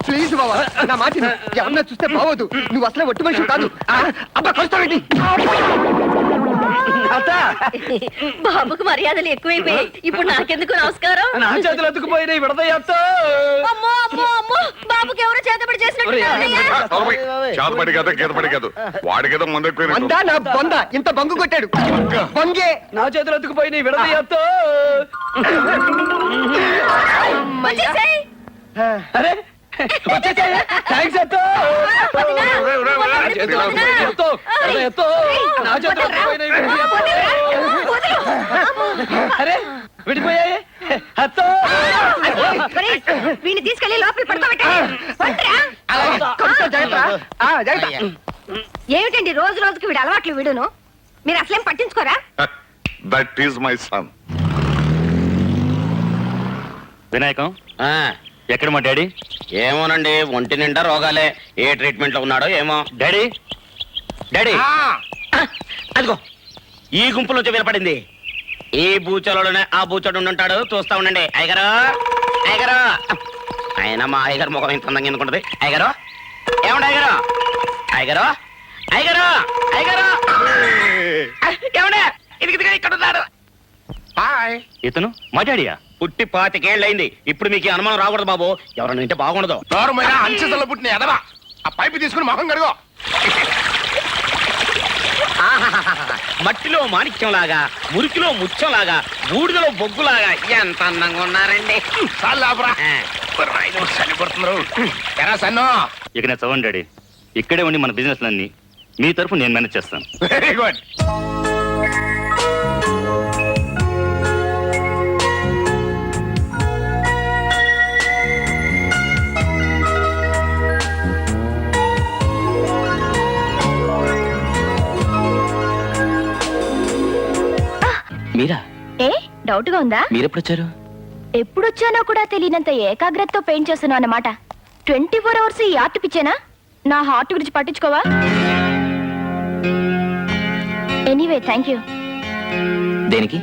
Please బావా నా మాట ఎవరన్నా చూస్తే బావద్దు. నువ్వు అసలే ఒట్టి మనిషి కాదు. అబ్బా కొస్తావేంటి? బాబుకు మర్యాదలు ఎక్కువైపోయాయి. ఇప్పుడు నాకెందుకు నమస్కారం? నా చేతులు ఎత్తుకుపోయినాయి విడదయ్యత్త. అమ్మో అమ్మో అమ్మో బాబుకి ఎవరో చేతబడి చేసినట్టు చేతబడి కదా గీతబడి కాదు వాడి కదా వందా నా బొంద ఇంత బంగు కొట్టాడు. బొంగే నా చేతులు ఎత్తుకుపోయినాయి విడదయ్యత్త. అరే వచ్చేసాయి. థ్యాంక్స్ అత్త. అరే విడిపోయాయి అత్త. వీడిని తీసుకెళ్లి లోపల ఏమిటండి రోజు రోజుకి వీడు అలవాట్లు వీడును. మీరు అసలేం పట్టించుకోరా? That is my son. వినాయకం ఎక్కడ మా డాడీ? ఏమోనండి ఒంటి నిండా రోగాలే. ఏ ట్రీట్మెంట్ లో ఉన్నాడో ఏమో. డాడీ డాడీ అదిగో ఈ గుంపు నుంచి వినపడింది. ఈ బూచలోనే ఆ బూచోడు ఉంటాడు. చూస్తా ఉండండి. అయ్యగారు అయ్యగారు. ఆయన మా అయ్యగారు ముఖం ఇంత అందంగా ఎందుకుంటది. అయ్యగారు ఏమండి అయ్యగారు అయ్యగారు అయ్యగారు అయ్యగారు ఏమండే ఇది ఇక్కడ ఉన్నాడు. ఇతను మా డాడీయా? పుట్టి 25 ఏళ్ళయింది. ఇప్పుడు మీకు అనుమానం రాకూడదు బాబు. ఎవరన్నా వింటే బాగుండదు. అంచెసల్లో పుట్టిన ఎదవా ఆ పైపు తీసుకుని మొహం కడుగో. మట్టిలో మాణిక్యం లాగా, మురికిలో ముత్యం లాగా, బూడిదలో బొగ్గులాగా ఎంత అందంగా ఉన్నారండి. ఎరా సన్నో. ఇక నేను చదవండి డాడీ. ఇక్కడే ఉండి మన బిజినెస్ అన్ని మీ తరఫు నేను మేనేజ్ చేస్తాను. Very good. మీరా? ఏ డౌట్ గా ఉందా? మీరెప్పుడొచ్చారు? ఎప్పుడొచ్చానో కూడా తెలియనంత ఏకాగ్రతతో పెయింట్ చేస్తున్నావు అన్నమాట. 24 hours ఈ ఆర్ట్ పిచ్చేనా? నా హార్ట్ గురించి పట్టించుకోవా? Anyway thank you. దేనికి?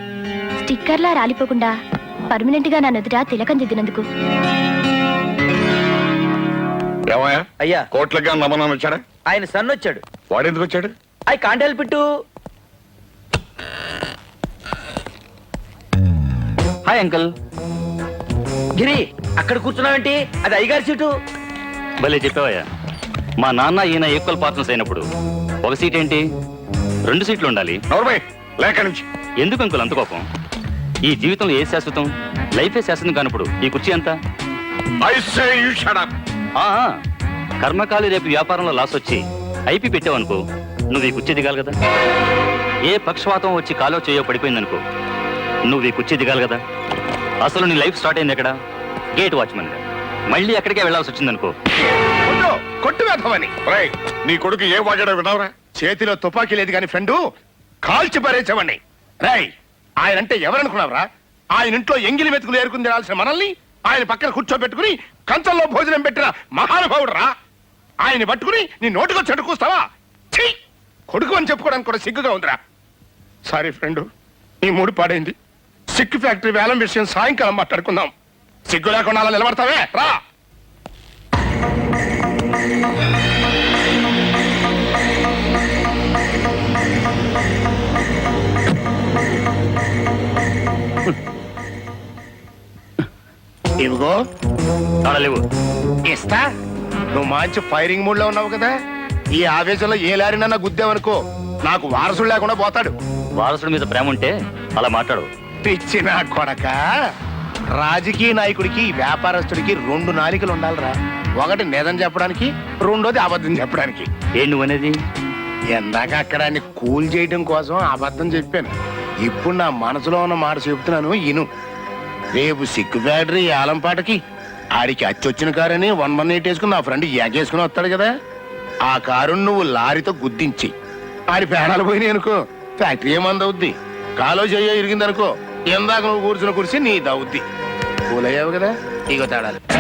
స్టిక్కర్లా రాలిపోకుండా పర్మనెంట్ గా నా నుదుట తిలకం దిద్దినందుకు. ఏమయ్యా అయ్యా కోట్లకి నమ్మనం వచ్చాడా? ఆయన సన్ వచ్చాడు. వాడు ఎందుకు వచ్చాడు? I can't help it. Hi uncle. గిరి అక్కడ కూర్చున్నావేంటి? అది అయ్యగారి సీటు. భలే చెప్పావయ్యా. మా నాన్న ఈయన ఈక్వల్ పార్ట్నర్స్ అయినప్పుడు ఒక సీట్ ఏంటి 2 సీట్లు ఉండాలి. నోర్మై లేక నుంచి. ఎందుకు అంకుల్ అంత కోపం? ఈ జీవితంలో ఏ శాశ్వతం? లైఫే శాశ్వతం కానప్పుడు ఈ కుర్చీ ఎంత? I say you shut up. కర్మకాలి రేపు వ్యాపారంలో లాస్ వచ్చి ఐపీ పెట్టావనుకో నువ్వు ఈ కుర్చీ దిగాలి కదా. ఏ పక్షవాతం వచ్చి కాలో చేయో పడిపోయిందనుకో నువ్వు ఈ కుర్చీ దిగాలి కదా. అసలు నీ లైఫ్ స్టార్ట్ అయింది ఎక్కడ? Gate watchman. మళ్ళీ ఎక్కడికే వెళ్లాల్సి వచ్చిందనుకో కొట్టు వేద్దామని. నీ కొడుకు ఏ వాడాడో వినవరా? చేతిలో తుపాకీ లేదు కానీ ఫ్రెండు కాల్చి పారేసేవాడిని. రై ఆయనంటే ఎవరనుకున్నావురా? ఆయన ఇంట్లో ఎంగిలి వెతుకులు ఏరుకుని తినాల్సిన మనల్ని ఆయన పక్కన కూర్చోబెట్టుకుని కంచంలో భోజనం పెట్టిన మహానుభావుడు రా. ఆయన్ని పట్టుకుని నీ నోటితో చెడుకూస్తావా? కొడుకు అని చెప్పుకోవడానికి కూడా సిగ్గుగా ఉందిరా. సారీ ఫ్రెండు, నీ మూడు పాడైంది. సిక్కు ఫ్యాక్టరీ వేలం విషయం సాయంకాలం మాట్లాడుకుందాం. సిగ్గు లేకుండా అలా నిలబడతావే రా. ఇవిగో లేవు. ఇస్తా. నువ్వు మంచి ఫైరింగ్ మూడ్ లో ఉన్నావు కదా. ఈ ఆవేశంలో ఏ లారినన్నా గుద్దావనుకో నాకు వారసుడు లేకుండా పోతాడు. వారసుడి మీద ప్రేమ ఉంటే అలా మాట్లాడు. పిచ్చి నా కొడక. రాజకీయ నాయకుడికి వ్యాపారస్తుడికి 2 నాలికలు ఉండాలిరా. ఒకటి నిజం చెప్పడానికి, రెండోది అబద్ధం చెప్పడానికి. ఏ నువ్వనేది? ఎందాక అక్కడ కూల్ చేయడం కోసం అబద్ధం చెప్పాను. ఇప్పుడు నా మనసులో ఉన్న మాట చెబుతున్నాను ఇను. రేపు సిక్కు ఫ్యాక్టరీ ఏలంపాటకి ఆడికి అచ్చొచ్చిన కారని 118 వేసుకుని నా ఫ్రెండ్ ఎగేసుకుని వస్తాడు కదా. ఆ కారుని నువ్వు లారీతో గుద్దించి ఆడి పేడాలు పోయినాయి అనుకో ఫ్యాక్టరీ ఏమందవుద్ది. కాలో చెయ్యో ఇరిగిందనుకో ఎందాక నువ్వు కూర్చున్న కుర్చీ నీ దవుద్ది. కూలయ్యావు కదా. ఇగో తేడాలి.